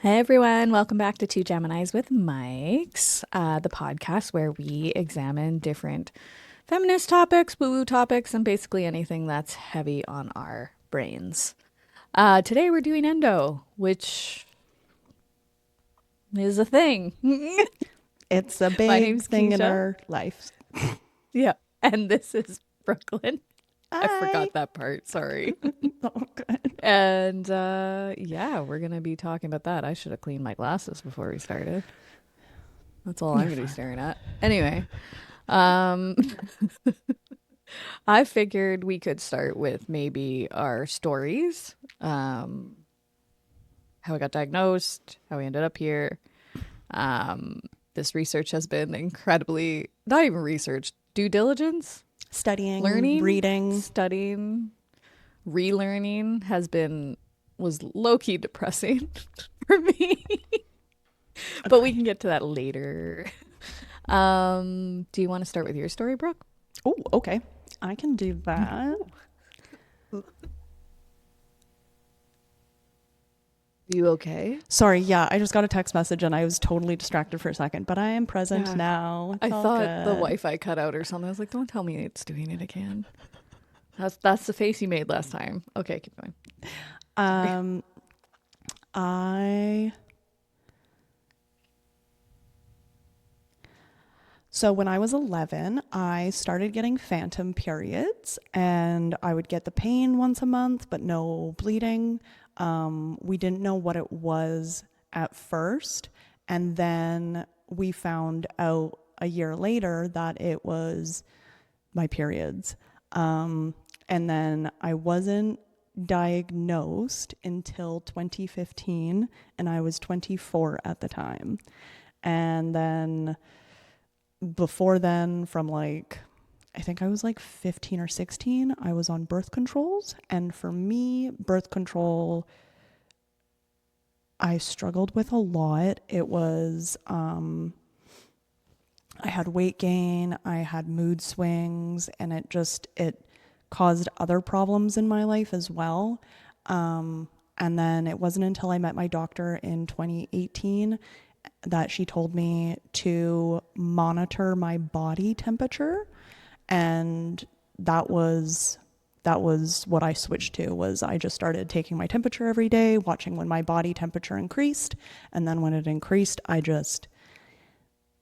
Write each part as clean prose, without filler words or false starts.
Hey everyone, welcome back to Two Geminis with Mics, the podcast where we examine different feminist topics, woo-woo topics, and basically anything that's heavy on our brains. Today we're doing Endo, which is a thing. It's a My big name's thing in Keisha. our lives. Yeah, and this is Brooklyn. I Hi. forgot that part, sorry. Oh, good. And yeah, we're gonna be talking about that. I should have cleaned my glasses before we started. That's all I'm You're gonna be fine. staring at. Anyway. Um, I figured we could start with maybe our stories, how I got diagnosed, how we ended up here. Um, this research has been incredibly, not even research, due diligence, Studying, learning, reading. studying, relearning was low key depressing for me, but we can Agree. get to that later. Do you want to start with your story, Brooke? Oh, okay. I can do that. You okay? Sorry, yeah, I just got a text message and I was totally distracted for a second, but I am present Yeah. now. I It's all thought the good. Wi-Fi cut out or something. I was like, don't tell me it's doing it again. That's the face you made last time. Okay, keep going. Sorry. Um, I So when I was 11, I started getting phantom periods and I would get the pain once a month, but no bleeding. We didn't know what it was at first. And then we found out a year later that it was my periods. And then I wasn't diagnosed until 2015, and I was 24 at the time. And then before then, from I think I was like 15 or 16, I was on birth controls. And for me, birth control, I struggled with a lot. I had weight gain, I had mood swings, and it caused other problems in my life as well. And then it wasn't until I met my doctor in 2018 that she told me to monitor my body temperature, and that was what I switched to. Was I just started taking my temperature every day, watching when my body temperature increased, and then when it increased, I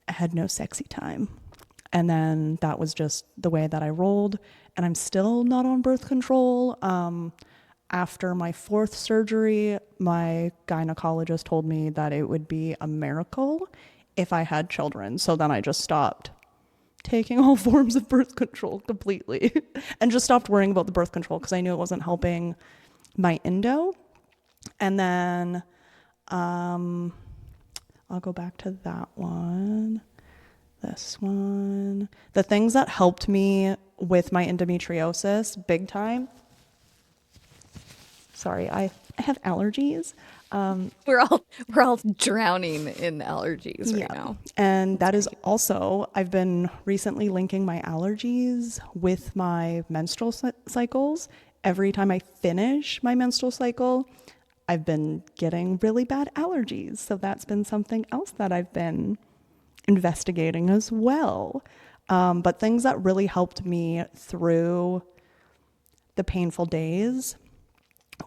had no sexy time. And then that was just the way that I rolled, and I'm still not on birth control. After my fourth surgery, my gynecologist told me that it would be a miracle if I had children. So then I just stopped taking all forms of birth control completely and just stopped worrying about the birth control because I knew it wasn't helping my endo. And then I'll go back to that one. This one. The things that helped me with my endometriosis big time. Sorry, I have allergies. We're all drowning in allergies Yeah. right now. And That's that is great. also, I've been recently linking my allergies with my menstrual cycles. Every time I finish my menstrual cycle, I've been getting really bad allergies. So that's been something else that I've been investigating as well. But things that really helped me through the painful days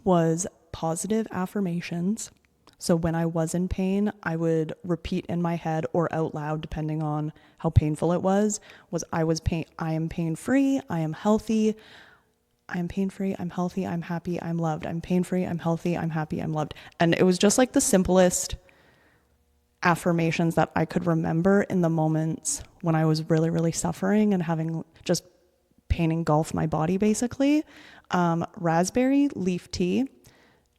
was positive affirmations. So when I was in pain, I would repeat in my head or out loud, depending on how painful it was I am pain free, I am healthy, I am pain free, I'm healthy, I'm happy, I'm loved. I'm pain free, I'm healthy, I'm happy, I'm loved. And it was just like the simplest affirmations that I could remember in the moments when I was really, really suffering and having just pain engulf my body, basically. Raspberry leaf tea,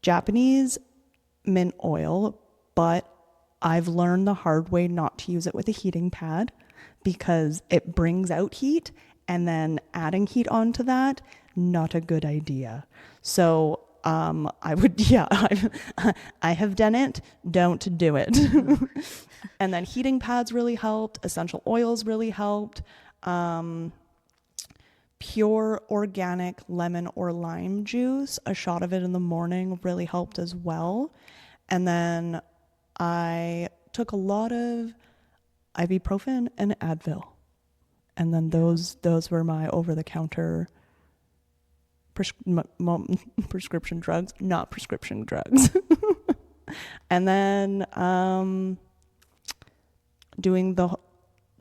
Japanese mint oil, but I've learned the hard way not to use it with a heating pad because it brings out heat, and then adding heat onto that, not a good idea. So yeah, I have done it. Don't do it. And then heating pads really helped. Essential oils really helped. Pure organic lemon or lime juice, a shot of it in the morning really helped as well. And then I took a lot of ibuprofen and Advil. And then those were my over-the-counter prescription drugs, not prescription drugs. And then doing the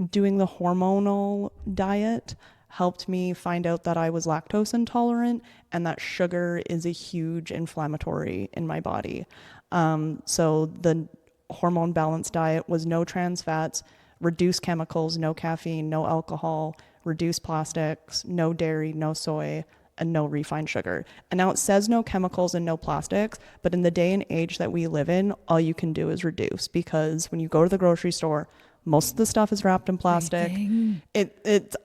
hormonal diet helped me find out that I was lactose intolerant and that sugar is a huge inflammatory in my body. So the hormone balance diet was no trans fats, reduced chemicals, no caffeine, no alcohol, reduced plastics, no dairy, no soy, and no refined sugar. And now it says no chemicals and no plastics, but in the day and age that we live in, all you can do is reduce, because when you go to the grocery store, most of the stuff is wrapped in plastic.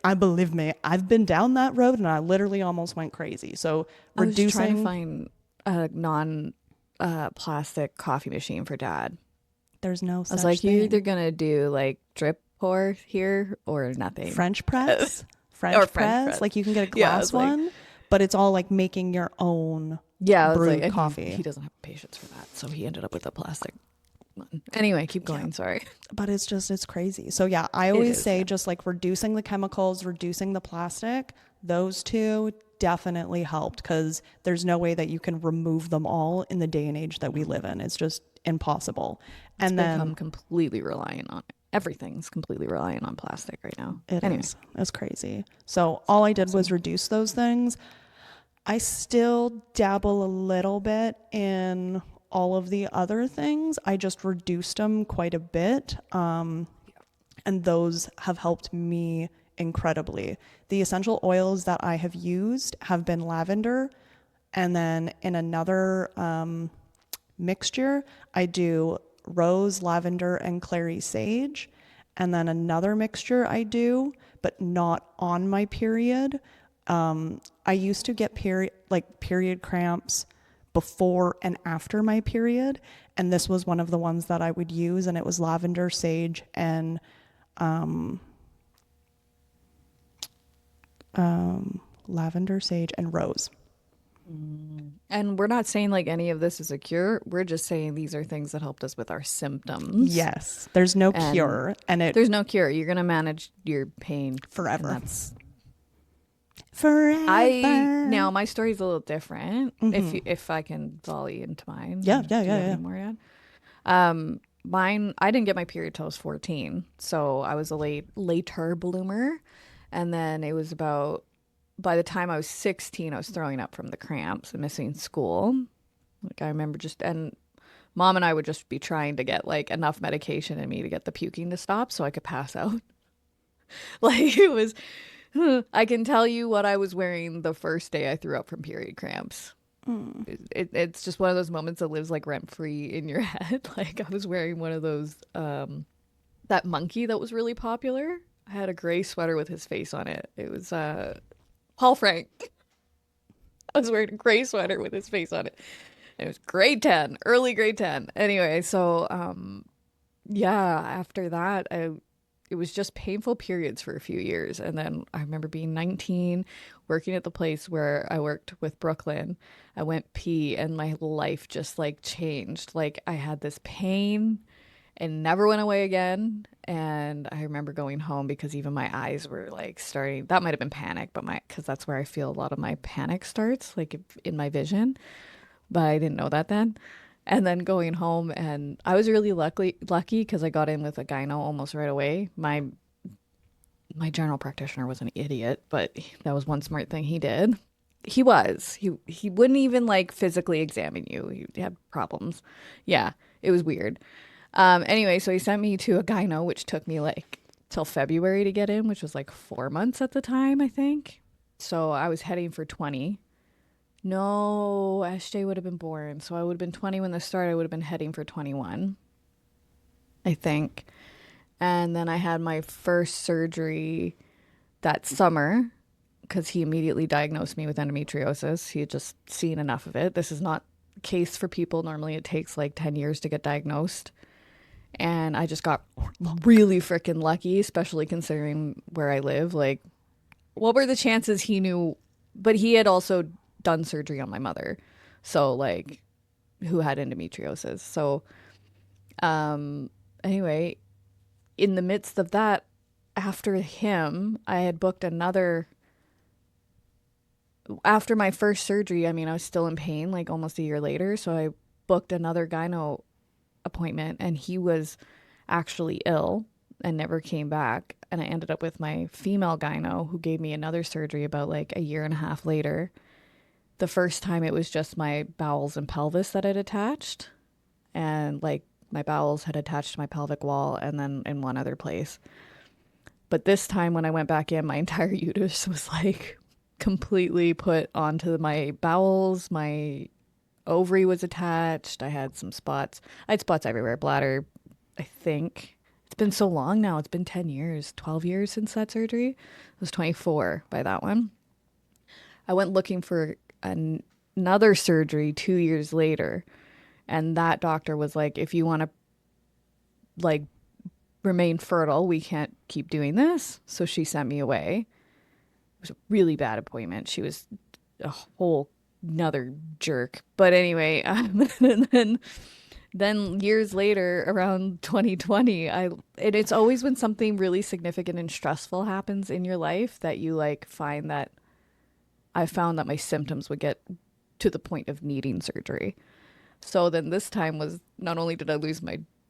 I believe me, I've been down that road and I literally almost went crazy. So I was trying to reducing, find a non plastic coffee machine for dad. there's no I was such like, you're either thing. gonna do like drip pour here or nothing. French press, Or French press, like you can get a Yeah, I glass was like, one, but it's all like making your own yeah, I was like, brewed and coffee. he doesn't have patience for that, so he ended up with a plastic one. Anyway, keep going. Yeah. Sorry. But it's crazy. So yeah, I It always is, say yeah. just like reducing the chemicals, reducing the plastic, those two definitely helped, because there's no way that you can remove them all in the day and age that we live in. It's just impossible. It's And become then completely reliant on it. Everything's completely reliant on plastic right now. Anyway, it's crazy. So all I did was reduce those things. I still dabble a little bit in all of the other things. I just reduced them quite a bit. And those have helped me incredibly. The essential oils that I have used have been lavender. And then in another mixture, I do rose, lavender, and clary sage. And then another mixture I do, but not on my period. I used to get period cramps before and after my period, and this was one of the ones that I would use, and it was lavender, sage, and lavender, sage, and rose. and we're not saying like any of this is a cure. We're just saying these are things that helped us with our symptoms. Yes, there's no And cure, and it there's no cure. You're gonna manage your pain and forever. that's Forever. my story's a little different. If I can volley into mine. Yeah, Do yeah, you yeah, have yeah. any more yet? Mine, I didn't get my period till I was 14, so I was a later bloomer, and then it was about by the time I was 16, I was throwing up from the cramps and missing school. Like I remember and mom and I would just be trying to get like enough medication in me to get the puking to stop so I could pass out. Like it was, I can tell you what I was wearing the first day I threw up from period cramps. It's just one of those moments that lives like rent free in your head. Like I was wearing one of those, that monkey that was really popular. I had a gray sweater with his face on it. It was Paul Frank. I was wearing a gray sweater with his face on it. And it was grade 10, early grade 10. Anyway, so yeah, after that, it was just painful periods for a few years. And then I remember being 19, working at the place where I worked with Brooklyn. I went pee and my life just like changed. Like I had this pain and never went away again. And I remember going home because even my eyes were like starting, that might have been panic, but because that's where I feel a lot of my panic starts, like in my vision. But I didn't know that then. And then going home, and I was really lucky because I got in with a gyno almost right away. My general practitioner was an idiot, but that was one smart thing he did. He wouldn't even like physically examine you. He had problems. Yeah, it was weird. Anyway, so he sent me to a gyno, which took me like till February to get in, which was like 4 months at the time, I think. So I was heading for 20. No, SJ would have been born. So I would have been 20 when this started. I would have been heading for 21, I think. And then I had my first surgery that summer because he immediately diagnosed me with endometriosis. He had just seen enough of it. This is not the case for people. Normally it takes like 10 years to get diagnosed. And I just got really freaking lucky, especially considering where I live. Like, what were the chances he knew? But he had also done surgery on my mother. So, like, who had endometriosis. So, Anyway, in the midst of that, after him, I had booked another. After my first surgery, I mean, I was still in pain like almost a year later. So I booked another gyno appointment, and he was actually ill and never came back. And I ended up with my female gyno who gave me another surgery about like a year and a half later. The first time it was just my bowels and pelvis that had attached, and like my bowels had attached to my pelvic wall and then in one other place. But this time when I went back in, my entire uterus was like completely put onto my bowels. My ovary was attached. I had some spots. I had spots everywhere. Bladder, I think. It's been so long now. It's been 10 years, 12 years since that surgery. I was 24 by that one. I went looking for another surgery 2 years later. And that doctor was like, if you want to like remain fertile, we can't keep doing this. So she sent me away. It was a really bad appointment. She was a whole another jerk. But anyway, and then years later, around 2020, and it's always when something really significant and stressful happens in your life that you like find that I found that my symptoms would get to the point of needing surgery. So then this time was not only did I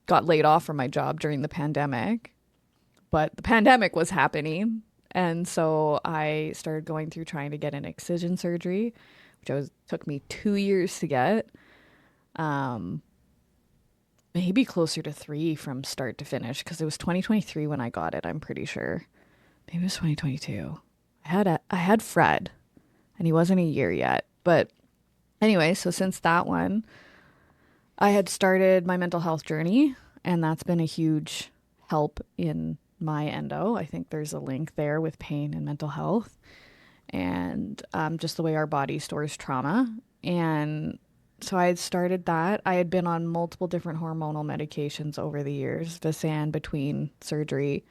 got laid off from my job during the pandemic, but the pandemic was happening. And so I started going through trying to get an excision surgery, which took me 2 years to get. Maybe closer to 3 from start to finish because it was 2023 when I got it, I'm pretty sure. Maybe it was 2022. I had Fred and he wasn't a year yet. But anyway, so since that one, I had started my mental health journey, and that's been a huge help in my endo. I think there's a link there with pain and mental health and just the way our body stores trauma. And so I had started that. I had been on multiple different hormonal medications over the years, Visan between surgery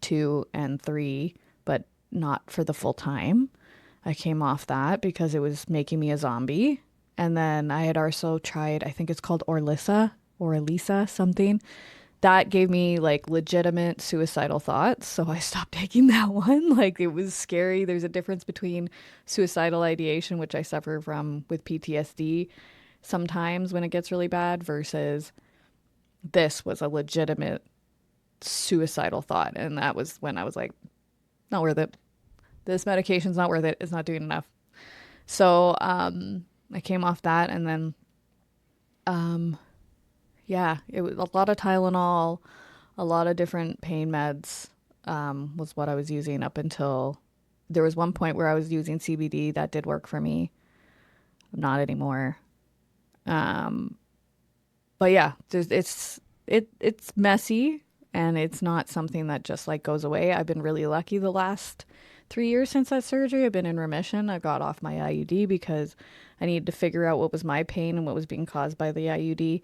2 and 3, but not for the full time. I came off that because it was making me a zombie. And then I had also tried, I think it's called Orlissa or Elisa something. That gave me like legitimate suicidal thoughts. So I stopped taking that one. Like it was scary. There's a difference between suicidal ideation, which I suffer from with PTSD sometimes when it gets really bad, versus this was a legitimate suicidal thought. And that was when I was like, not worth it. This medication's not worth it. It's not doing enough. So I came off that, and then yeah, it was a lot of Tylenol, a lot of different pain meds was what I was using up until there was one point where I was using CBD that did work for me. Not anymore. But yeah, it's messy, and it's not something that just like goes away. I've been really lucky the last 3 years since that surgery. I've been in remission. I got off my IUD because I needed to figure out what was my pain and what was being caused by the IUD.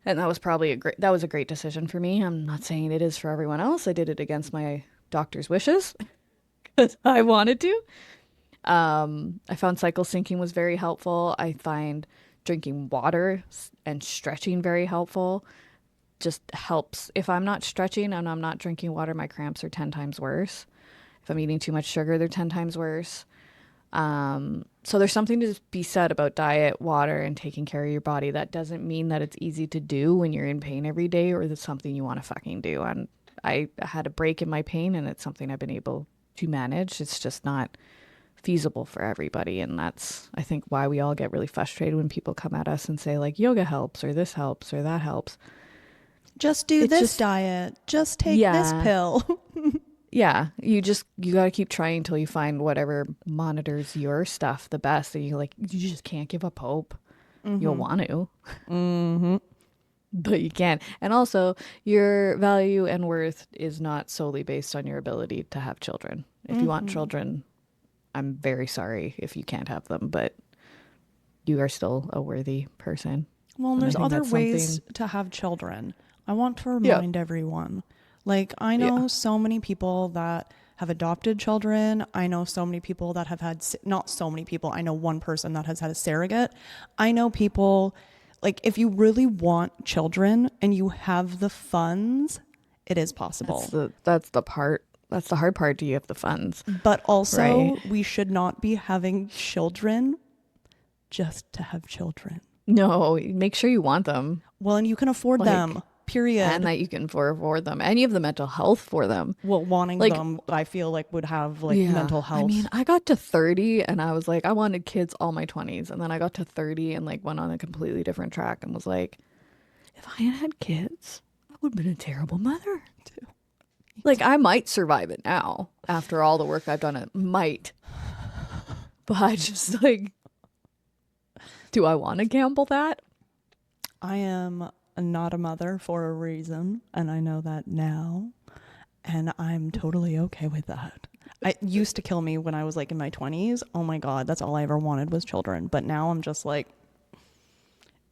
And that was probably that was a great decision for me. I'm not saying it is for everyone else. I did it against my doctor's wishes because I wanted to. I found cycle syncing was very helpful. I find drinking water and stretching very helpful. Just helps. If I'm not stretching and I'm not drinking water, my cramps are 10 times worse. If I'm eating too much sugar, they're 10 times worse. So there's something to be said about diet, water, and taking care of your body. That doesn't mean that it's easy to do when you're in pain every day or that's something you want to fucking do. And I had a break in my pain, and it's something I've been able to manage. It's just not feasible for everybody. And that's, I think, why we all get really frustrated when people come at us and say, like, yoga helps, or this helps, or that helps. Just do this diet. Just take this pill. Yeah, you got to keep trying until you find whatever monitors your stuff the best. And you just can't give up hope. Mm-hmm. You'll want to, but you can't. And also, your value and worth is not solely based on your ability to have children. If you want children, I'm very sorry if you can't have them, but you are still a worthy person. Well, and there's other ways to have children. I want to remind everyone. Like, I know so many people that have adopted children. I know so many people that have had, not so many people. I know one person that has had a surrogate. I know people Like, if you really want children and you have the funds, it is possible. That's the hard part. Do you have the funds? But also, Right. we should not be having children just to have children. No, make sure you want them. Well, and you can afford them, period. And that you can afford them. And you have the mental health for them. Well, wanting like, them, I feel like would have like mental health. I mean, I got to 30 and I was like, I wanted kids all my 20s. And then I got to 30 and like went on a completely different track and was like, if I had had kids, I would have been a terrible mother. Too. Like, I might survive it now after all the work I've done. It might. But I just like, do I want to gamble that? I am not a mother for a reason, and I know that now, and I'm totally okay with that. It used to kill me when I was like in my 20s. Oh my God, that's all I ever wanted was children. But now I'm just like,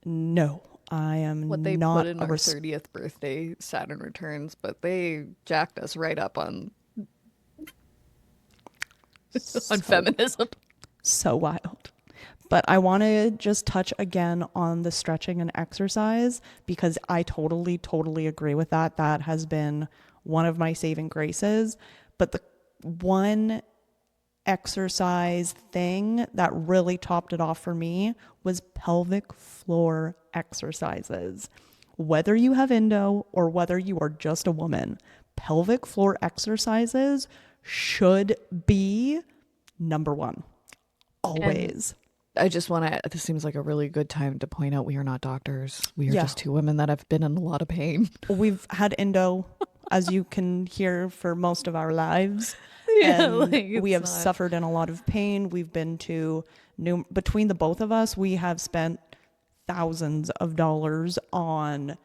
no, I am what they not put in our 30th birthday Saturn returns, but they jacked us right up on on feminism. So wild. But I want to just touch again on the stretching and exercise because I totally, totally agree with that. That has been one of my saving graces. But the one exercise thing that really topped it off for me was pelvic floor exercises. Whether you have endo or whether you are just a woman, pelvic floor exercises should be number one. Always. I just want to, this seems like a really good time to point out we are not doctors. We are just two women that have been in a lot of pain. We've had endo, as you can hear, for most of our lives. Yeah, and like, we have suffered in a lot of pain. We've been to, between the both of us, we have spent thousands of dollars on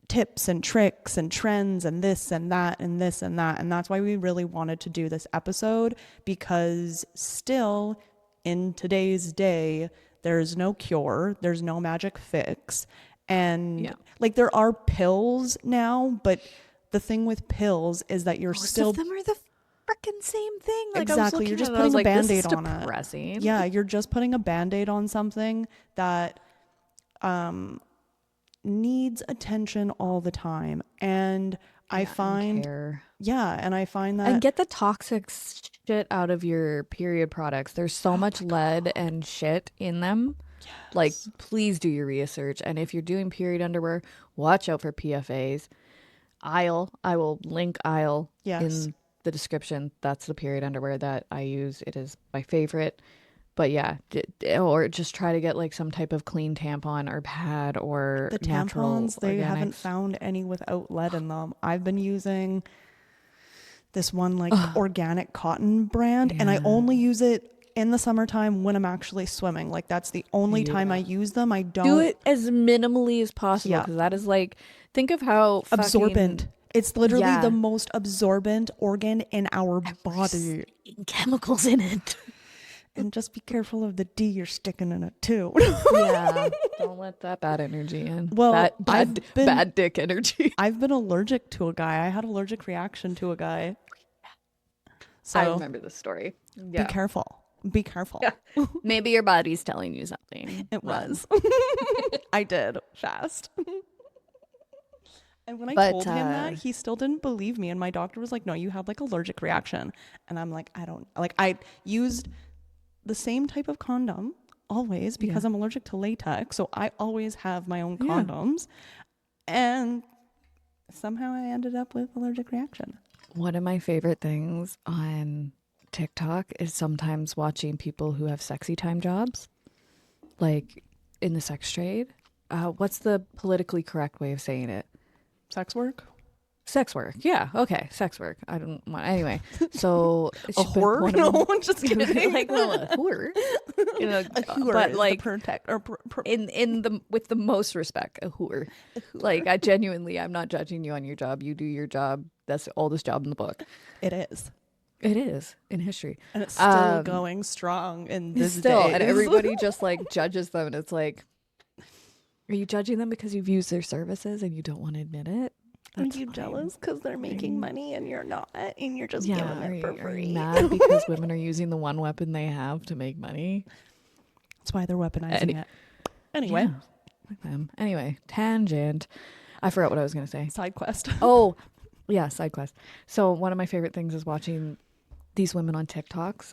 tips and tricks and trends and this and that and this and that. And that's why we really wanted to do this episode, because still in today's day, there's no cure, there's no magic fix. And like, there are pills now, but the thing with pills is that you're most still... of them are the freaking same thing. Like, exactly. You're just putting a Band-Aid on it. Yeah, you're just putting a Band-Aid on something that needs attention all the time. And I find... and I find that... And get the toxic shit out of your period products. There's so much lead and shit in them. Yes. Like, please do your research. And if you're doing period underwear, watch out for PFAs. I will link Isle in the description. That's the period underwear that I use. It is my favorite. But yeah, or just try to get like some type of clean tampon or pad or the tampons. They haven't found any without lead in them. I've been using this one like organic cotton brand, and I only use it in the summertime when I'm actually swimming. Like, that's the only time I use them. I don't do it as minimally as possible, because that is like, think of how absorbent. It's literally the most absorbent organ in our body. Chemicals in it. And just be careful of the D you're sticking in it too. Yeah, don't let that bad energy in. Well, bad dick energy. I've been allergic to a guy. I had allergic reaction to a guy. So I remember this story. Yeah. Be careful. Be careful. Yeah. Maybe your body's telling you something. It was. I did fast. And when I told him that, he still didn't believe me. And my doctor was like, no, you have like allergic reaction. And I'm like, I used the same type of condom always because I'm allergic to latex. So I always have my own condoms. And somehow I ended up with allergic reaction. One of my favorite things on TikTok is sometimes watching people who have sexy time jobs, like in the sex trade. What's the politically correct way of saying it? Sex work? Sex work. Yeah. Okay. Sex work. I don't want... Anyway. So... a whore? No, I'm just kidding. Like, no, a whore. You know, a whore but is like... in the... With the most respect, a whore. Like, I'm not judging you on your job. You do your job. That's the oldest job in the book. It is. It is in history. And it's still going strong in this day. And everybody just like judges them. And it's like, are you judging them because you've used their services and you don't want to admit it? Are you jealous because they're making money and you're not, and you're just giving it for free? Are you mad because women are using the one weapon they have to make money? That's why they're weaponizing it. Anyway. Like them. Anyway, tangent. I forgot what I was going to say. Side quest. Oh, yeah, side quest. So one of my favorite things is watching these women on TikTok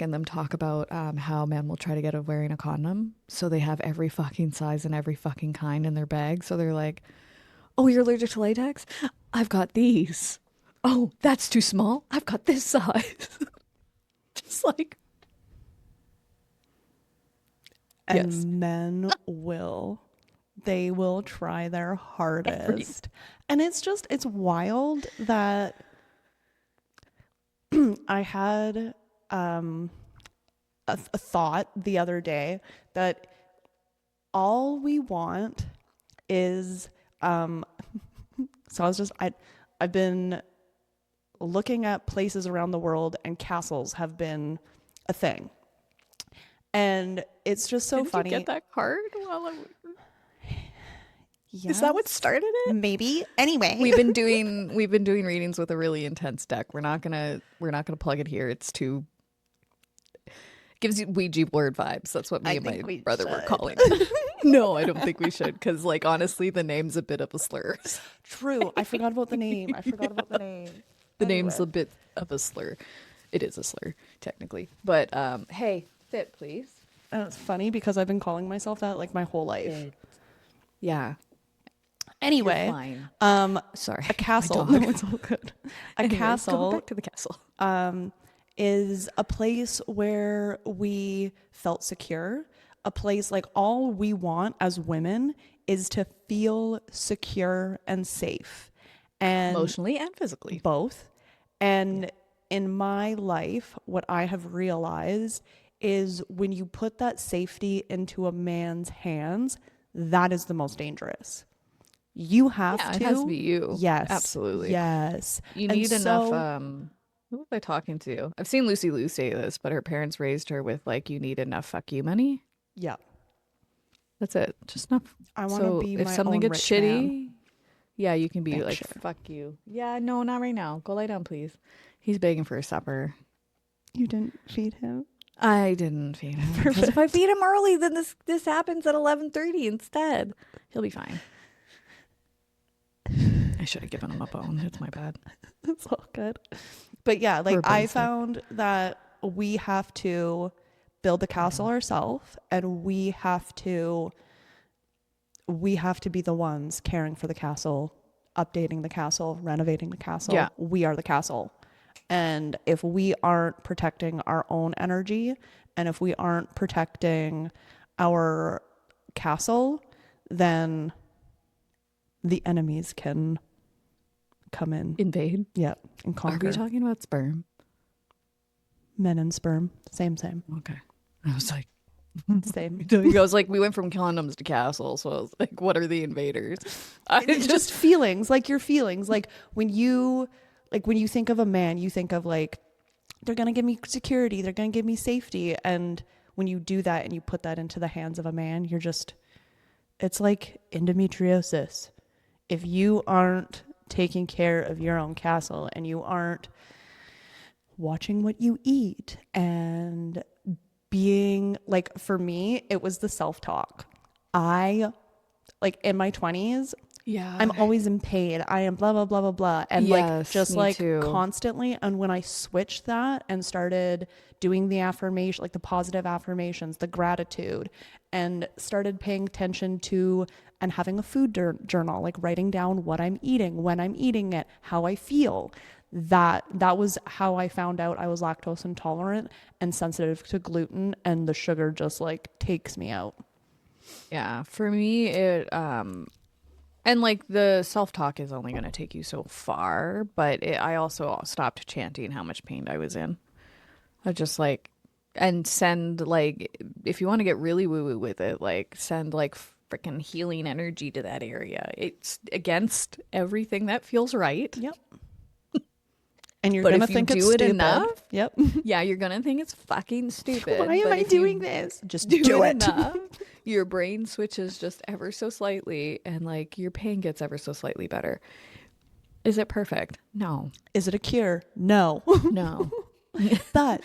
and them talk about how men will try to get of wearing a condom. So they have every fucking size and every fucking kind in their bag. So they're like, oh, you're allergic to latex? I've got these. Oh, that's too small. I've got this size. Just like, And yes. men they will try their hardest. And it's wild that I had a thought the other day that all we want is so I've been looking at places around the world, and castles have been a thing. And it's just so Didn't funny. you get that card? Well, Yes. is that what started it? Maybe. Anyway, We've been doing readings with a really intense deck. We're not gonna plug it here. It's too gives you Ouija board vibes. That's what me and my brother were calling it. No, I don't think we should, because like honestly, the name's a bit of a slur. True. I forgot about the name. The name's a bit of a slur. It is a slur, technically. But hey, sit please. And it's funny because I've been calling myself that like my whole life. Yeah. Anyway, You're fine. Sorry. a castle. My dog. No, it's all good. A Anyways, castle. Go back to the castle. Is a place where we felt secure. A place like all we want as women is to feel secure and safe. And Emotionally and physically. both. And in my life, what I have realized is when you put that safety into a man's hands, that is the most dangerous. You have to. It has to be you. Yes. Absolutely. Yes. You need enough. Who was I talking to? I've seen Lucy Liu say this, but her parents raised her with like, you need enough fuck you money. Yeah. That's it. Just enough. I want to be if my something own gets rich shitty, man. yeah, you can be Thanks, like, sure. fuck you. Yeah, no, not right now. Go lie down, please. He's begging for his supper. You didn't feed him? I didn't feed him. Because if I feed him early, then this happens at 11:30 instead. He'll be fine. I should have given him a bone. It's my bad. It's all good. But yeah, like For I basic. found that we have to build the castle ourselves, and we have to be the ones caring for the castle, updating the castle, renovating the castle. Yeah. We are the castle. And if we aren't protecting our own energy, and if we aren't protecting our castle, then the enemies can come in. Invade. Yeah, and Are conquer. we talking about sperm? Men and sperm, same. Okay. I was like, Same. I was like, we went from condoms to castles. So I was like, what are the invaders? It's just feelings, like your feelings. Like when you think of a man, you think of like, they're going to give me security. They're going to give me safety. And when you do that and you put that into the hands of a man, it's like endometriosis. If you aren't taking care of your own castle and you aren't watching what you eat and being like, for me, it was the self-talk. I like in my 20s, yeah. I'm always in pain. I am blah, blah, blah, blah, blah. And Yes, me like too. constantly. And when I switched that and started doing the affirmation, like the positive affirmations, the gratitude, and started paying attention to and having a food journal, like writing down what I'm eating, when I'm eating it, how I feel. That was how I found out I was lactose intolerant and sensitive to gluten, and the sugar just like takes me out. Yeah. For me, it, and like the self-talk is only going to take you so far, but I also stopped chanting how much pain I was in. I just like, and send like, if you want to get really woo-woo with it, like send like freaking healing energy to that area. It's against everything that feels right. Yep. And you're But gonna if you think it's do it stupid. enough, Yep. yeah, you're gonna think it's fucking stupid. Why am but I if you doing this? Just do it enough, your brain switches just ever so slightly, and like your pain gets ever so slightly better. Is it perfect? No. Is it a cure? No. No. But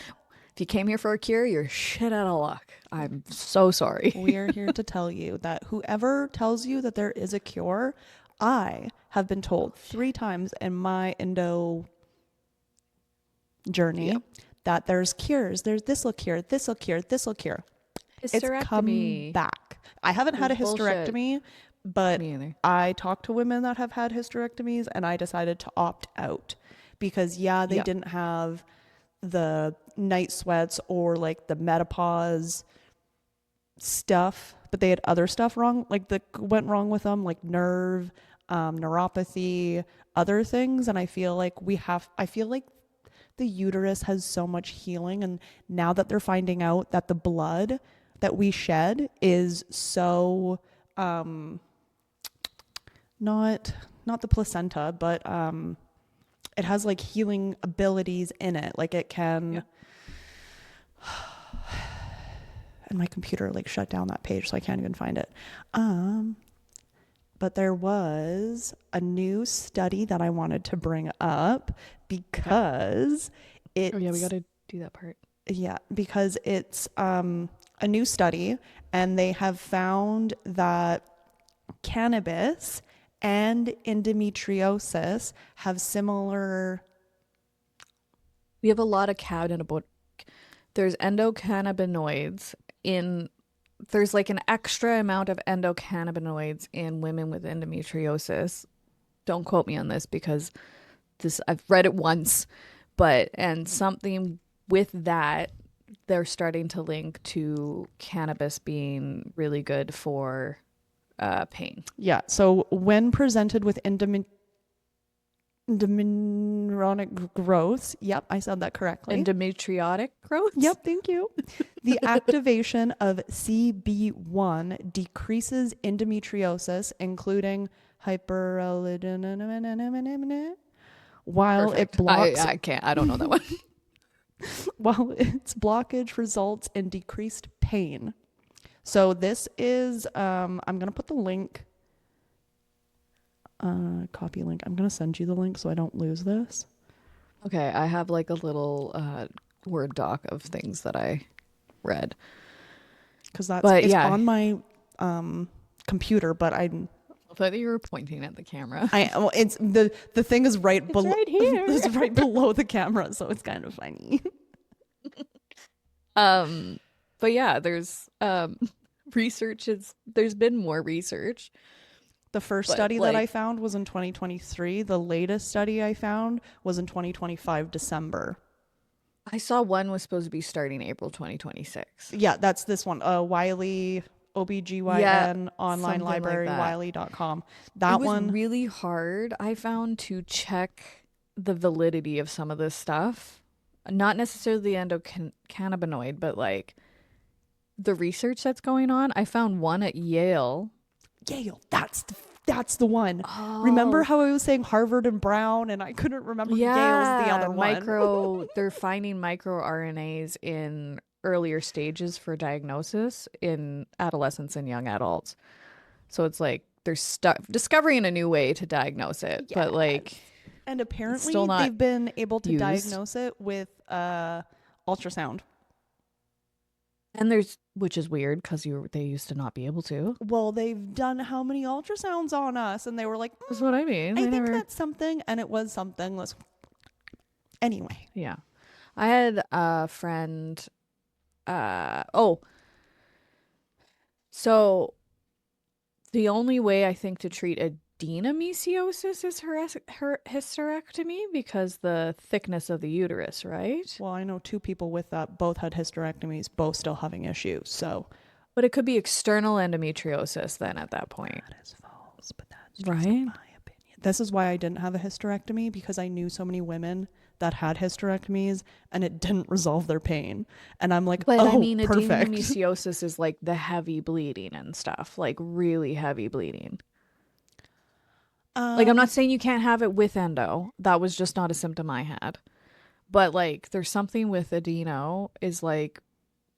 If you came here for a cure, you're shit out of luck. I'm so sorry. We are here to tell you that whoever tells you that there is a cure, I have been told 3 times in my endo journey Yep. that there's cures. There's this'll cure, this'll cure, this'll cure. It's come Hysterectomy. back. I haven't had a Bullshit. hysterectomy, but Me either. I talked to women that have had hysterectomies and I decided to opt out because they Yeah. didn't have the night sweats or like the menopause stuff, but they had other stuff wrong, like that went wrong with them, like neuropathy, other things. And I feel like the uterus has so much healing. And now that they're finding out that the blood that we shed is so, not the placenta, but it has like healing abilities in it. Like it can, Yeah. and my computer like shut down that page, so I can't even find it. But there was a new study that I wanted to bring up because it's, Oh yeah, we got to do that part. because it's a new study and they have found that cannabis and endometriosis have similar. We have a lot of there's endocannabinoids there's like an extra amount of endocannabinoids in women with endometriosis. Don't quote me on this because I've read it once, and something with that they're starting to link to cannabis being really good for pain. Yeah. So when presented with endometriotic growths, yep, I said that correctly. Endometriotic growth? Yep, thank you. The activation of CB1 decreases endometriosis, including hyperaldosteronism, while Perfect. it blocks I don't know that one. while its blockage results in decreased pain. So this is I'm gonna put the link, copy link. I'm gonna send you the link so I don't lose this. Okay, I have like a little Word doc of things that I read. Because But it's yeah, on my computer, but I thought you were pointing at the camera. it's the thing is right It's below right here. it's right below the camera, so it's kind of funny. But yeah, there's there's been more research. The first But study that I like found was in 2023. The latest study I found was in 2025 December. I saw one was supposed to be starting April 2026. Yeah, that's this one. Wiley Yeah, OBGYN online something like library that. wiley.com. It That was one. really hard, I found, to check the validity of some of this stuff. Not necessarily the endocannabinoid, but like the research that's going on. I found one at Yale. Yale. That's the one. Oh, Remember how I was saying Harvard and Brown and I couldn't remember Yale's the other one. They're finding microRNAs in earlier stages for diagnosis in adolescents and young adults. So it's like they're discovering a new way to diagnose it, but like And apparently still not they've been able to used. diagnose it with ultrasound. And which is weird because they used to not be able to. Well, they've done how many ultrasounds on us? And they were like, That's what I mean. I think that's something. And it was something. Anyway. Yeah. I had a friend. So the only way I think to treat adenomyosis is her hysterectomy because the thickness of the uterus, right? Well, I know 2 people with that both had hysterectomies, both still having issues. So, but it could be external endometriosis then at that point. That is false, but that's just right. my opinion. This is why I didn't have a hysterectomy, because I knew so many women that had hysterectomies and it didn't resolve their pain. And I'm like, but oh, I mean, perfect. adenomyosis is like the heavy bleeding and stuff, like really heavy bleeding. Like, I'm not saying you can't have it with endo. That was just not a symptom I had. But like, there's something with adeno is like,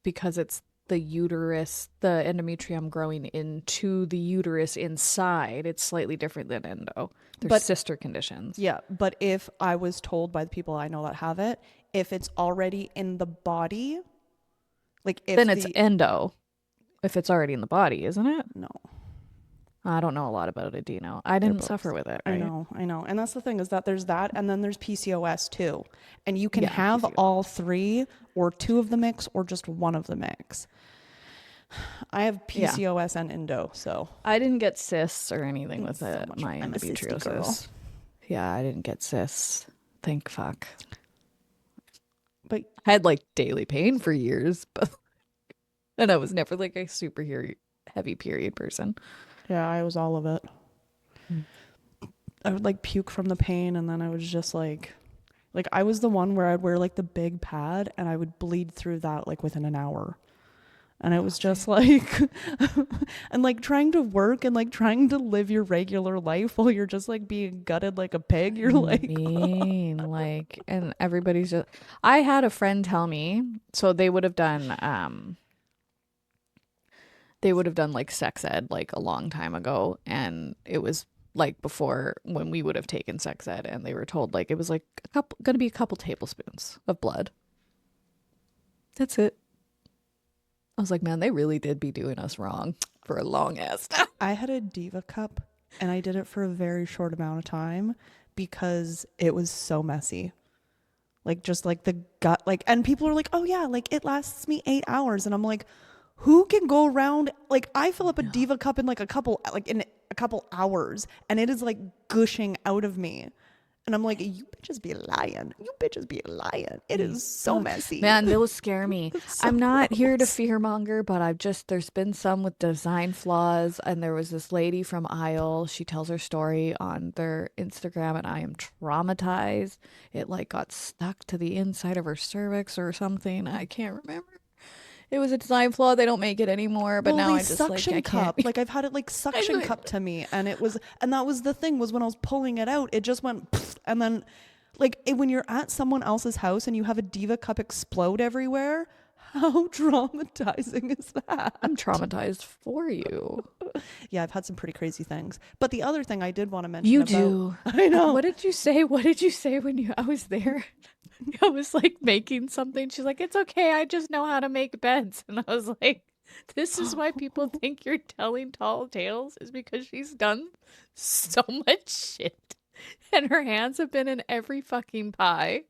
because it's the uterus, the endometrium growing into the uterus inside, it's slightly different than endo. They're sister conditions. Yeah, but if I was told by the people I know that have it, if it's already in the body, like if Then it's the endo if it's already in the body, isn't it? no, I don't know a lot about it. Do you know? I they're didn't both. suffer with it, I right? know, I know. And that's the thing is that there's that and then there's PCOS too. And you can Yeah, have all PCOS. three or two of the mix or just one of the mix. I have Yeah. PCOS and endo, so I didn't get cysts or anything it's with so it, much. my I'm a cysty girl. endometriosis. Yeah, I didn't get cysts. Thank fuck. But I had like daily pain for years, but and I was never like a super heavy period person. yeah, I was all of it. Mm. I would like puke from the pain and then I was just like I was the one where I'd wear like the big pad and I would bleed through that like within an hour. And it was just like and like trying to work and like trying to live your regular life while you're just like being gutted like a pig. You're like Like, and everybody's just. I had a friend tell me, so they would have done like sex ed like a long time ago, and it was like before when we would have taken sex ed, and they were told like it was like gonna be a couple tablespoons of blood. That's it. I was like, man, they really did be doing us wrong for a long ass time. I had a Diva cup and I did it for a very short amount of time because it was so messy. Like just like the gut like and people are like, "Oh yeah, like it lasts me 8 hours." And I'm like, "Who can go around like I fill up a Diva cup in in a couple hours and it is like gushing out of me." And I'm like, "You bitches be lying. You bitches be lying. It is so messy." Man, those scare me. So I'm not here to gross. fearmonger, but there's been some with design flaws. And there was this lady from Isle. She tells her story on their Instagram, and I am traumatized. It like got stuck to the inside of her cervix or something. I can't remember. It was a design flaw. They don't make it anymore, but Well, now they I just like, suction I can't. cup. Like I've had it like suction cup to me, and that was the thing was when I was pulling it out, it just went, pfft, and then, when you're at someone else's house and you have a Diva cup explode everywhere, how traumatizing is that? I'm traumatized for you. Yeah, I've had some pretty crazy things. But the other thing I did want to mention You about, do. I know, What did you say? What did you say when I was there? I was like making something. She's like, it's okay. I just know how to make beds. And I was like, this is why people think you're telling tall tales, is because she's done so much shit. And her hands have been in every fucking pie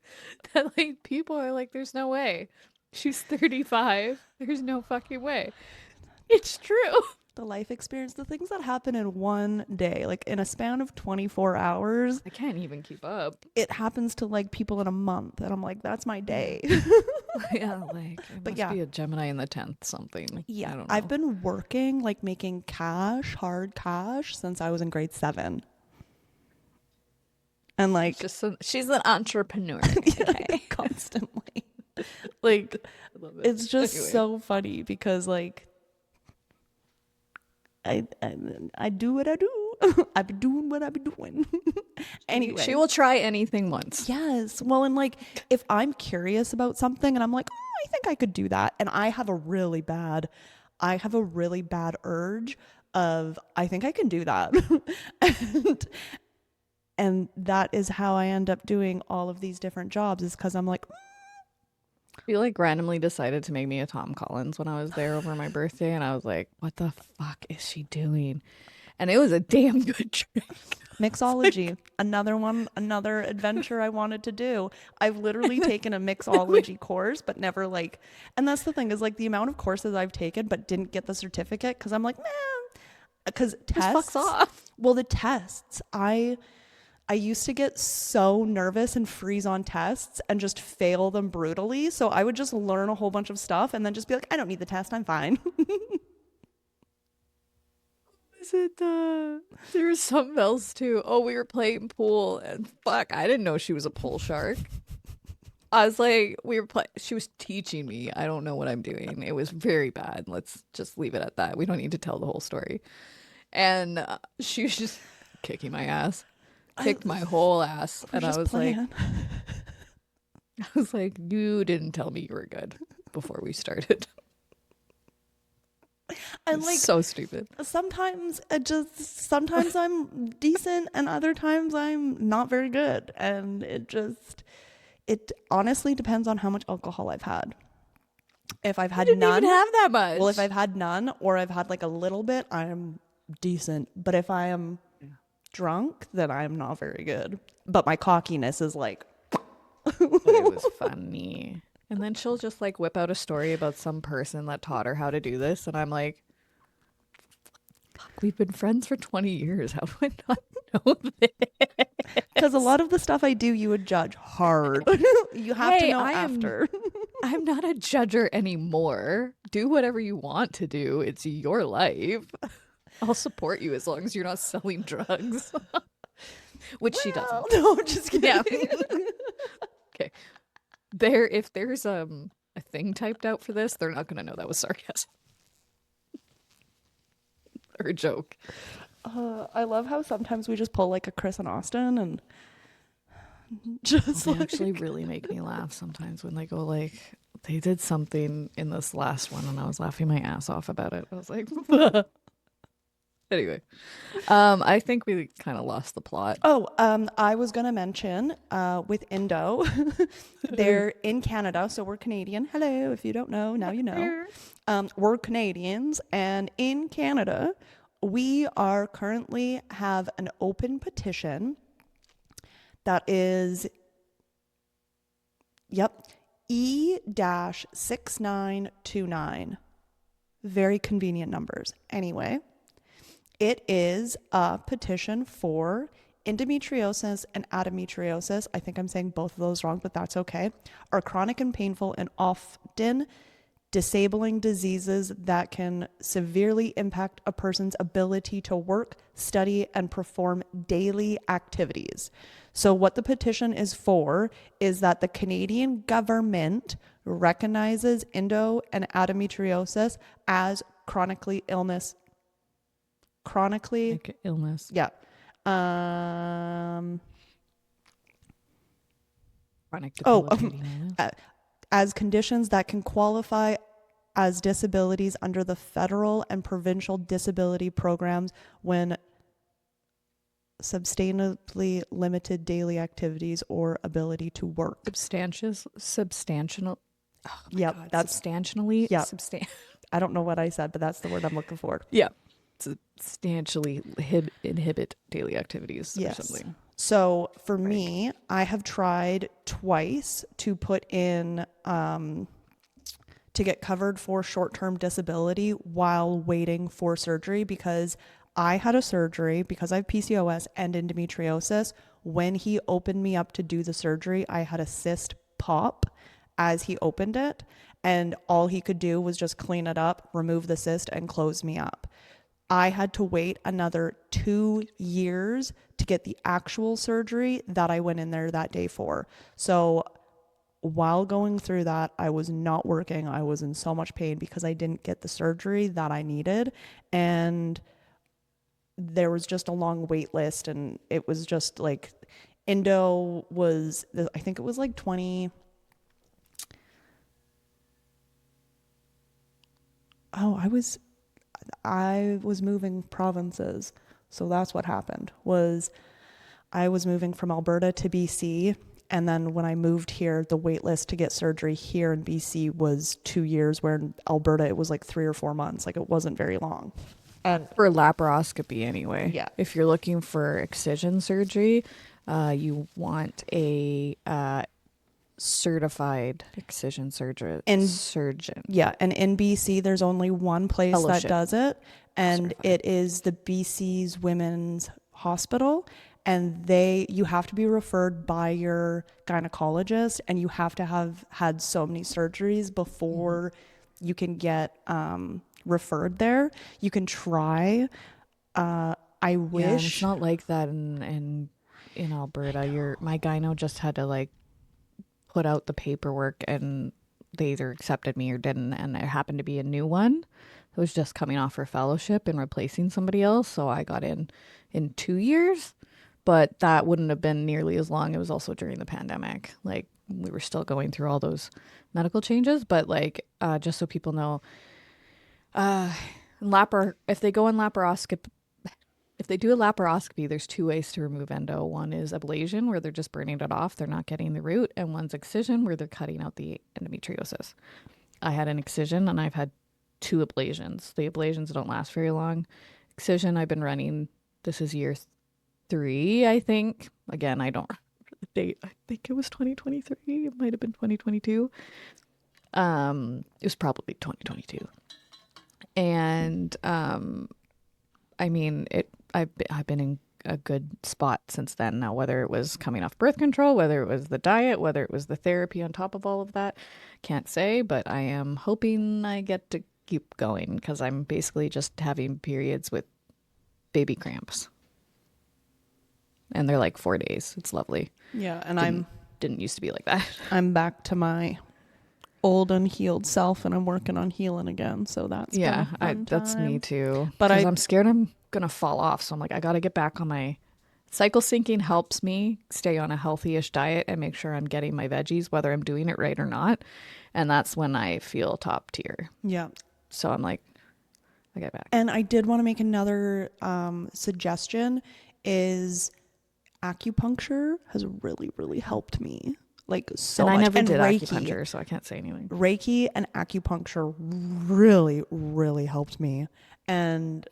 that like people are like, there's no way. She's 35. There's no fucking way. It's true. the life experience, the things that happen in one day, like in a span of 24 hours, I can't even keep up. it happens to like people in a month. And I'm like, that's my day. Yeah, like it But must yeah. be a Gemini in the 10th something. Yeah, I don't I've know. been working like making hard cash since I was in grade 7. And like She's an entrepreneur. Okay. constantly. Like I love it. it's just Anyway. so funny because like I do what I do. I be doing what I be doing. Anyway. She will try anything once. Yes. Well, and like if I'm curious about something and I'm like, "Oh, I think I could do that." And I have a really bad urge of I think I can do that. and and that is how I end up doing all of these different jobs is cuz I'm like, She like randomly decided to make me a Tom Collins when I was there over my birthday, and I was like, what the fuck is she doing? And it was a damn good trick. mixology, another adventure I wanted to do. I've literally taken a mixology course, but never like, and that's the thing is like the amount of courses I've taken, but didn't get the certificate because I'm like, man, because Just fucks tests, off. well, the tests, I used to get so nervous and freeze on tests and just fail them brutally. So I would just learn a whole bunch of stuff and then just be like, I don't need the test, I'm fine. Is it there was something else too. Oh, we were playing pool, and fuck, I didn't know she was a pool shark. I was like, she was teaching me. I don't know what I'm doing. It was very bad. Let's just leave it at that. We don't need to tell the whole story. And she was just kicking my ass, kicked my whole ass, We're and just playing. I was like, you didn't tell me you were good before we started. And like so stupid. sometimes I'm decent and other times I'm not very good and it just It honestly depends on how much alcohol I've had. If I've You had didn't even none, have that well, if much. I've had none or I've had like a little bit, I'm decent. But if I am drunk, then I'm not very good. But my cockiness is like, But it was funny. And then she'll just like whip out a story about some person that taught her how to do this. And I'm like, fuck, we've been friends for 20 years. How do I not know because a this? lot of the stuff I do, you would judge hard. You have to Hey, know after. I'm not a judger anymore. Do whatever you want to do. It's your life. I'll support you as long as you're not selling drugs, which she Well, doesn't. no, just kidding. Yeah. Okay. If there's a thing typed out for this, they're not gonna know that was sarcasm or a joke. I love how sometimes we just pull like a Chris and Austin and just They like, actually really make me laugh sometimes when they go like they did something in this last one and I was laughing my ass off about it. I was like anyway. I think we kind of lost the plot. I was gonna mention with Endo, they're in Canada, so we're Canadian. Hello, if you don't know, now you know. We're Canadians, and in Canada, we are currently have an open petition that is, yep, E-6929. Very convenient numbers. Anyway, it is a petition for endometriosis and adenomyosis. I think I'm saying both of those wrong, but that's okay. Are chronic and painful and often disabling diseases that can severely impact a person's ability to work, study, and perform daily activities. So what the petition is for is that the Canadian government recognizes endo and adenomyosis as chronically, Like illness. yeah. Um, Chronic oh, debilitating illness. as conditions that can qualify as disabilities under the federal and provincial disability programs when substantially limited daily activities or ability to work. Substantial. Oh my Yep, God. that's Substantially. yep. I don't know what I said, but that's the word I'm looking for. Yeah. Substantially inhibit daily activities or Yes. something. So for me, I have tried twice to put in to get covered for short-term disability while waiting for surgery because I had a surgery because I have PCOS and endometriosis. When he opened me up to do the surgery, I had a cyst pop as he opened it, and all he could do was just clean it up, remove the cyst, and close me up. I had to wait another 2 years to get the actual surgery that I went in there that day for. So while going through that, I was not working. I was in so much pain because I didn't get the surgery that I needed. And there was just a long wait list. And it was just like, endo was, I think it was like 20. Oh, I was moving provinces. So that's what happened was I was moving from Alberta to BC. And then when I moved here, the wait list to get surgery here in BC was 2 years, where in Alberta it was like 3 or 4 months. Like it wasn't very long. And For laparoscopy, anyway. yeah. If you're looking for excision surgery, you want a certified excision surgeon. Yeah, and in BC, there's only one place Fellowship. that does it, and Certified. it is the BC's Women's Hospital. And you have to be referred by your gynecologist, and you have to have had so many surgeries before you can get referred there. You can try. I Yeah, and wish. it's not like that in Alberta. My gyno just had to like put out the paperwork and they either accepted me or didn't, and there happened to be a new one that was just coming off her fellowship and replacing somebody else, so I got in 2 years, but that wouldn't have been nearly as long. It was also during the pandemic. Like we were still going through all those medical changes, but like just so people know, if they go in laparoscopy, if they do a laparoscopy, there's two ways to remove endo. One is ablation, where they're just burning it off, they're not getting the root, and one's excision, where they're cutting out the endometriosis. I had an excision, and I've had two ablations. The ablations don't last very long. Excision, I've been running. This is year 3, I think. Again, I don't remember the date. I think it was 2023. It might have been 2022. It was probably 2022. And I mean, I've been in a good spot since then. Now, whether it was coming off birth control, whether it was the diet, whether it was the therapy on top of all of that, can't say, but I am hoping I get to keep going because I'm basically just having periods with baby cramps. And they're like 4 days. It's lovely. Yeah, and didn't used to be like that. I'm back to my old unhealed self, and I'm working on healing again. So that's that's me too. But I'm scared I'm gonna fall off. So I'm like, I gotta get back on my cycle syncing. Helps me stay on a healthy-ish diet and make sure I'm getting my veggies, whether I'm doing it right or not. And that's when I feel top tier. Yeah. So I'm like, I get back. And I did want to make another suggestion. Is acupuncture has really, really helped me. Like so much. I never did Reiki, acupuncture, so I can't say anything. Reiki and acupuncture really, really helped me. And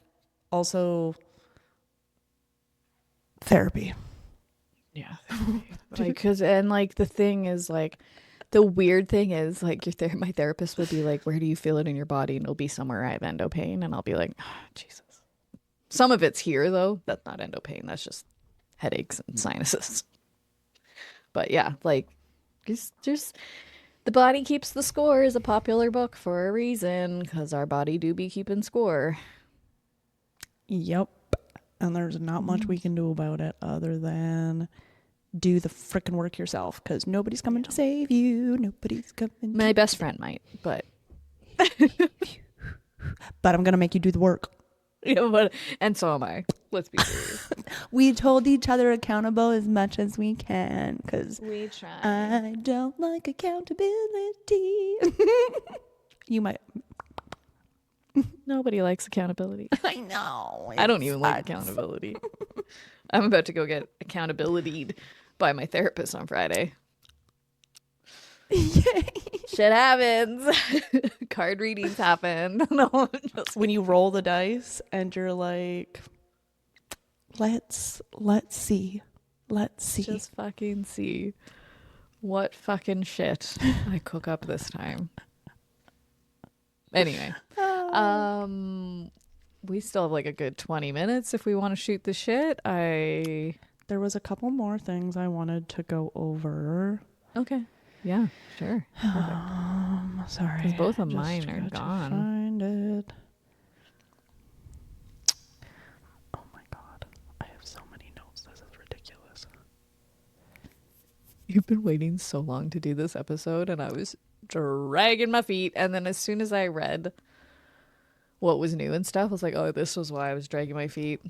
also therapy. Yeah. The thing is like, the weird thing is like my therapist will be like, where do you feel it in your body? And it'll be somewhere I have endo pain. And I'll be like, oh, Jesus. Some of it's here though. That's not endo pain. That's just headaches and sinuses. But yeah, like just The Body Keeps the Score is a popular book for a reason, because our body do be keeping score. Yep. And there's not much we can do about it other than do the frickin' work yourself, because nobody's coming to save you. Nobody's coming. My best friend might, but but I'm gonna make you do the work. Yeah, and so am I. Let's be serious. We hold each other accountable as much as we can, because we try. I don't like accountability. You might. Nobody likes accountability. I know. I don't even like accountability. I'm about to go get accountability'd by my therapist on Friday. Yay. Shit happens. Card readings happen. No, when you roll the dice and you're like, let's see. Just fucking see what fucking shit I cook up this time. Anyway, we still have like a good 20 minutes if we want to shoot the shit. There was a couple more things I wanted to go over. Okay. Yeah, sure. Sorry. Because both of mine are gone. Find it. Oh my God. I have so many notes. This is ridiculous. You've been waiting so long to do this episode, and I was dragging my feet. And then as soon as I read what was new and stuff, I was like, oh, this was why I was dragging my feet.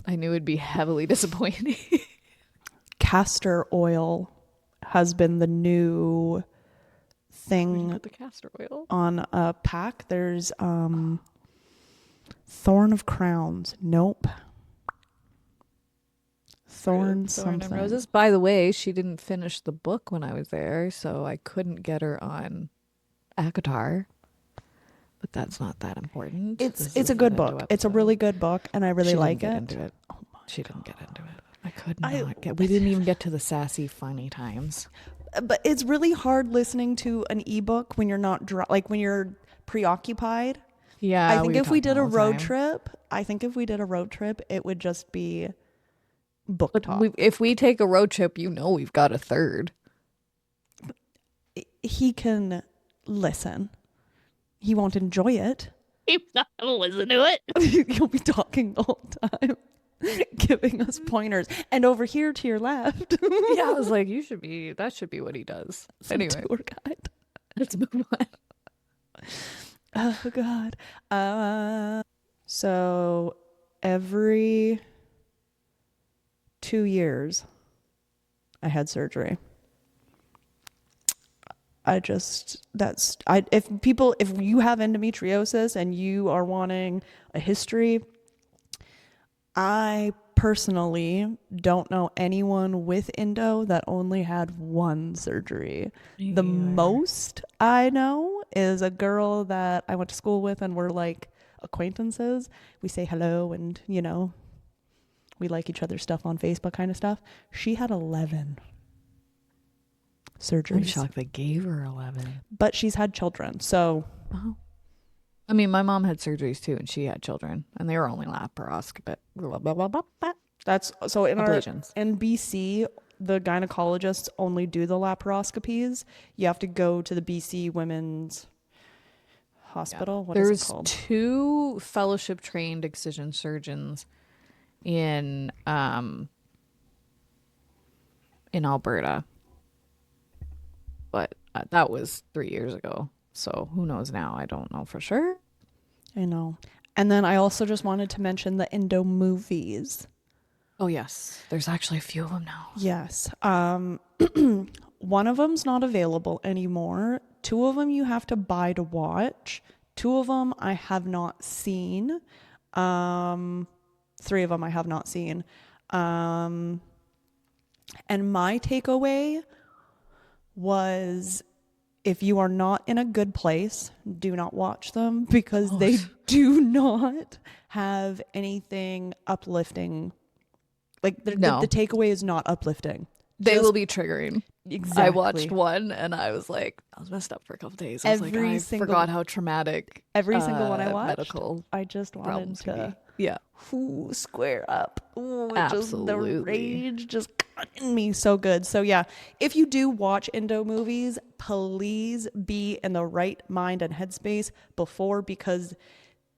I knew it'd be heavily disappointing. Castor oil has been the new thing. Put the castor oil on a pack. There's Thorn of Crowns. Nope. Thorn something. and Roses. By the way, she didn't finish the book when I was there, so I couldn't get her on ACOTAR. But that's not that important. It's a good book. It's a really good book, and I really like it. Into it. Oh my she God. Didn't get into it. I could not get. We didn't even get to the sassy, funny times. But it's really hard listening to an ebook when you're not when you're preoccupied. Yeah, I think if we did a road trip, it would just be book talk. If we take a road trip, we've got a third. He can listen. He won't enjoy it. He's not gonna listen to it. You'll be talking the whole time. Giving us pointers. And over here to your left. Yeah, I was like, that should be what he does. Anyway. Tour guide. Let's move on. Oh God. So every 2 years I had surgery. If you have endometriosis and you are wanting a history, I personally don't know anyone with Endo that only had one surgery. Me The either. most I know is a girl that I went to school with and we're like acquaintances. We say hello and, we like each other's stuff on Facebook kind of stuff. She had 11 I'm surgeries, shocked they gave her 11. but she's had children. So, Oh. I mean, my mom had surgeries too, and she had children, and they were only laparoscopic. Blah, blah, blah, blah, blah. that's so Ablations. in BC, the gynecologists only do the laparoscopies. You have to go to the BC Women's Yeah. Hospital. What is it There's called? 2 fellowship trained excision surgeons in in Alberta, but that was 3 years ago. So who knows now? I don't know for sure. I know. And then I also just wanted to mention the Endo movies. Oh yes, there's actually a few of them now. Yes. One of them's not available anymore. 2 of them you have to buy to watch. 2 of them I have not seen. 3 of them I have not seen. And my takeaway was, if you are not in a good place, do not watch them because Oh, they do not have anything uplifting. Like the no, takeaway is not uplifting. they will be triggering. I watched Exactly. one and I was like, I was messed up for a couple days. I was like, Every I single forgot how traumatic every single one I watched, medical I just wanted problems can to be. Yeah, square up. Ooh, it just the absolutely. rage just got in me so good. So yeah, if you do watch Indo movies, please be in the right mind and headspace before, because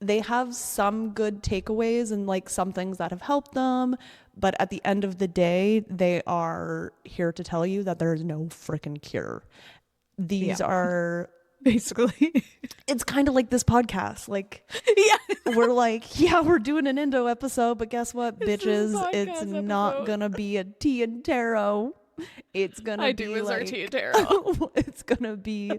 they have some good takeaways and like some things that have helped them, but at the end of the day, they are here to tell you that there is no freaking cure. These Yeah, are, basically. it's kind of like this podcast. Like, Yeah, we're like, yeah, we're doing an Indo episode, but guess what, this is a bitches? It's podcast not episode. gonna be a tea and tarot. It's gonna I be do is our tea and like, tarot. it's gonna be,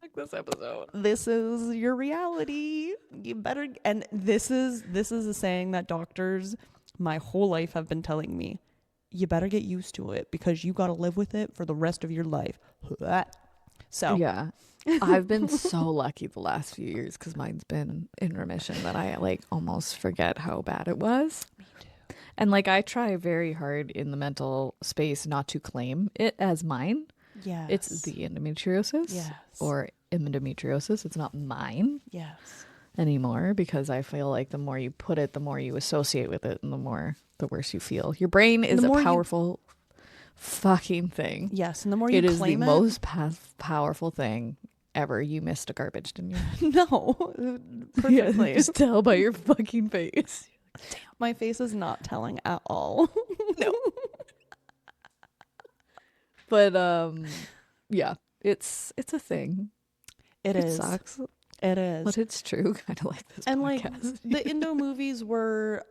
Like this episode. this is your reality. You better, and this is a saying that doctors my whole life have been telling me. You better get used to it because you got to live with it for the rest of your life. So, Yeah. I've been so lucky the last few years because mine's been in remission that I like almost forget how bad it was. me too. And like I try very hard in the mental space not to claim it as mine. Yes. It's the endometriosis Yes. or endometriosis. It's not mine Yes. anymore because I feel like the more you put it, the more you associate with it and the worse you feel. Your brain is The a more you- powerful fucking thing. Yes, and the more you It is the claim it, most powerful thing ever. You missed a garbage, didn't you? no, perfectly. Just tell by your fucking face. My face is not telling at all. No. But yeah, it's a thing. It is. Sucks, It is. but it's true. Kind of like this And podcast. like the Indo movies were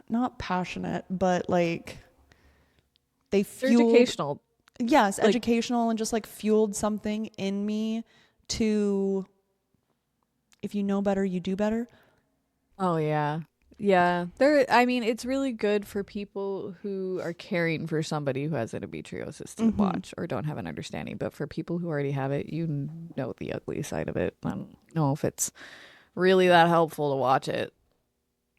not passionate, but like they They're fueled, educational. yes, like- educational, and just like fueled something in me to, if you know better, you do better. Oh yeah. Yeah. There I mean, it's really good for people who are caring for somebody who has endometriosis to watch or don't have an understanding. But for people who already have it, you know the ugly side of it. I don't know if it's really that helpful to watch it.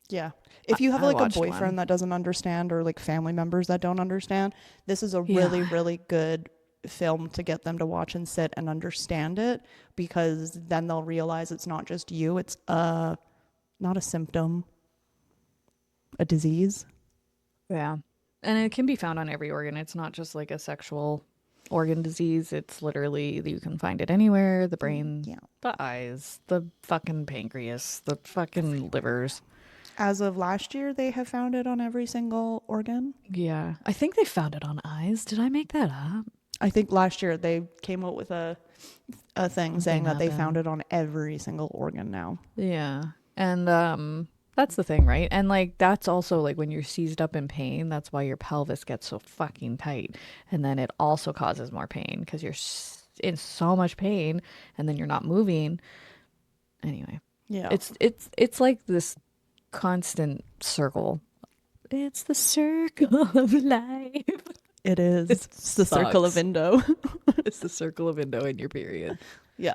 Yeah. If you have I like a watched boyfriend one. that doesn't understand, or like family members that don't understand, this is a Yeah. really, really good film to get them to watch and sit and understand it, because then they'll realize it's not just you. It's not a symptom, a disease. Yeah. And it can be found on every organ. It's not just like a sexual organ disease. It's literally, you can find it anywhere. The brain, Yeah. the eyes, the fucking pancreas, the fucking livers. As of last year, they have found it on every single organ. Yeah. I think they found it on eyes. Did I make that up? I think last year they came out with a thing saying that they happened. found it on every single organ now. Yeah. And that's the thing, right? And like that's also like when you're seized up in pain, that's why your pelvis gets so fucking tight. And then it also causes more pain because you're in so much pain and then you're not moving. Anyway. Yeah. It's like this constant circle. It's the circle of life. It is. It It's the circle of sucks. Endo. It's the circle of endo in your period. Yeah.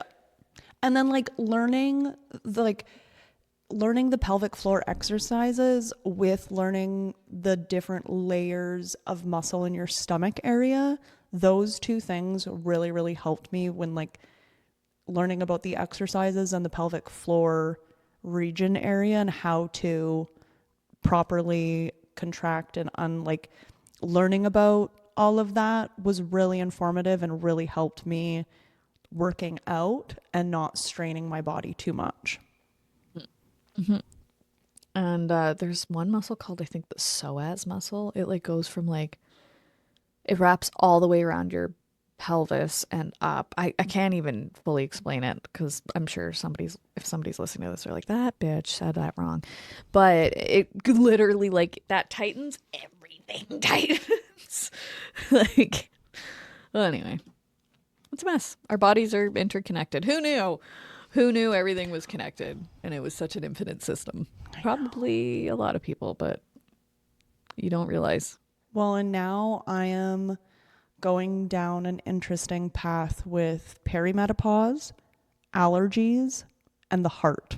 And then like learning the pelvic floor exercises with learning the different layers of muscle in your stomach area. Those two things really, really helped me when like learning about the exercises and the pelvic floor region area and how to properly contract and learning about all of that was really informative and really helped me working out and not straining my body too much. Mm-hmm. And there's one muscle called, I think, the psoas muscle. It like goes from like, it wraps all the way around your pelvis and up. I can't even fully explain it because I'm sure if somebody's listening to this, they're like, that bitch said that wrong. But it literally like that tightens, everything tightens. Like, well, anyway, it's a mess. Our bodies are interconnected. Who knew? Who knew everything was connected and it was such an infinite system? Probably a lot of people, but you don't realize. Well, and now I am going down an interesting path with perimenopause, allergies, and the heart.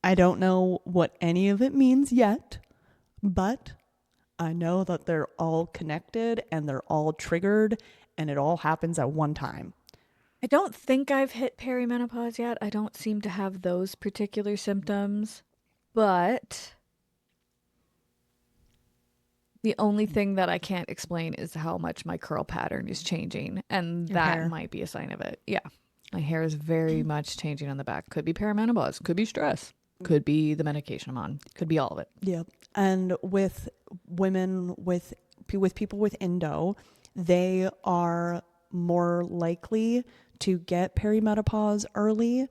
I don't know what any of it means yet, but I know that they're all connected and they're all triggered and it all happens at one time. I don't think I've hit perimenopause yet. I don't seem to have those particular symptoms, but the only thing that I can't explain is how much my curl pattern is changing, and Your that hair. might be a sign of it. Yeah. My hair is very much changing on the back. Could be perimenopause, could be stress, could be the medication I'm on, could be all of it. Yep. And with women with people with endo, they are more likely to get perimenopause early.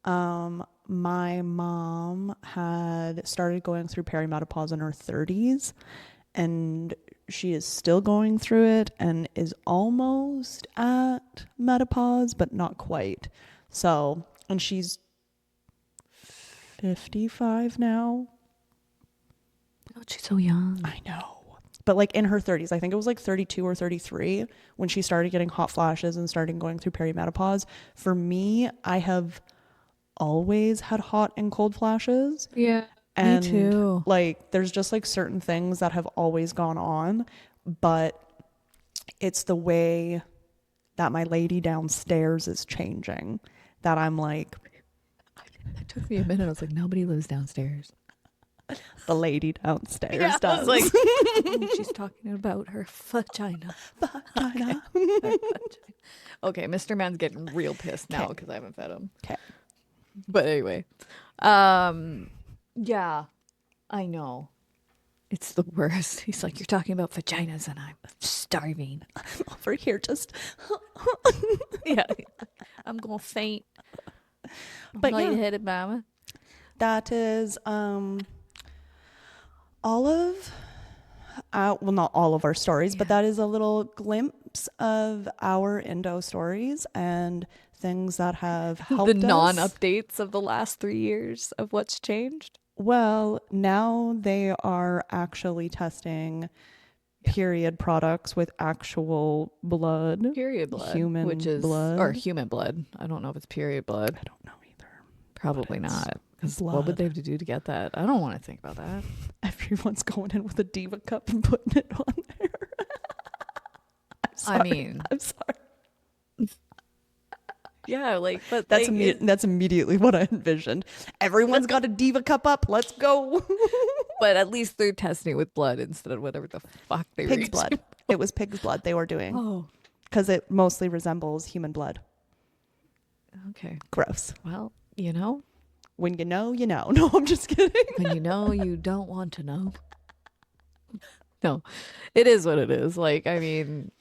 My mom had started going through perimenopause in her 30s, and she is still going through it and is almost at menopause, but not quite. So, and she's 55 now. Oh, she's so young. I know. But like in her 30s, I think it was like 32 or 33 when she started getting hot flashes and started going through perimenopause. For me, I have always had hot and cold flashes. Yeah. And me too. like there's just like certain things that have always gone on, but it's the way that my lady downstairs is changing that I'm like, It took me a minute. I was like, nobody lives downstairs. the lady downstairs Yeah, I does. was like, oh, she's talking about her vagina. Vagina. Okay, Mr. Man's getting real pissed now Okay. because I haven't fed him. Okay. But anyway, yeah, I know. It's the worst. He's like, you're talking about vaginas and I'm starving. Over here just Yeah, I'm going to faint. But yeah. Lightheaded mama. that is all of well, not all of our stories, but that is a little glimpse of our endo stories and things that have helped The us. non-updates of the last 3 years of what's changed. Well, now they are actually testing period products with actual blood. Period blood. Human which is, blood. Or human blood. I don't know if it's period blood. I don't know either. Probably not. Because what blood. would they have to do to get that? I don't want to think about that. Everyone's going in with a diva cup and putting it on there. I mean, I'm sorry. yeah, like, but That's immediately what I envisioned. Everyone's got a diva cup up. Let's go. but at least they're testing it with blood instead of whatever the fuck they were Pig's using. blood. It was pig's blood they were doing Oh, because it mostly resembles human blood. okay. Gross. Well, you know, When you know, you know. No, I'm just kidding. when you know, you don't want to know. No, it is what it is. Like, I mean,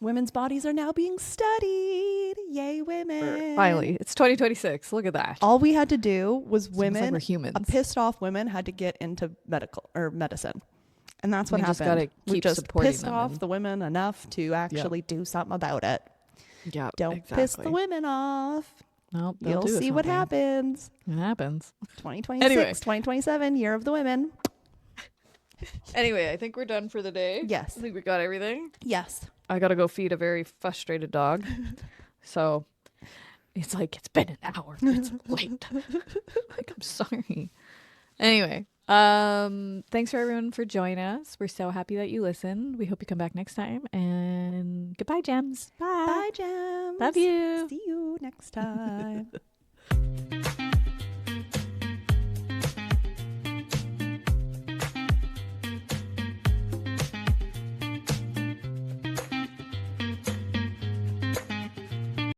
Women's bodies are now being studied. Yay, women. finally, it's 2026. Look at that. All we had to do was It's almost like women, we're humans. pissed off women had to get into medical or medicine. And that's what We just happened. gotta We keep just supporting pissed them off and- the women enough to actually do something about it. Yeah, Don't piss the women off. Nope, they'll You'll do see what something. happens. It happens. 2026, Anyway. 2027, year of the women. Anyway, I think we're done for the day. Yes. I think we got everything. Yes. I gotta go feed a very frustrated dog. So it's like, it's been an hour. It's late. Like, I'm sorry. Anyway, thanks for everyone for joining us. We're so happy that you listened. We hope you come back next time. And goodbye, Gems. Bye. Bye, Gems. Love you. See you next time.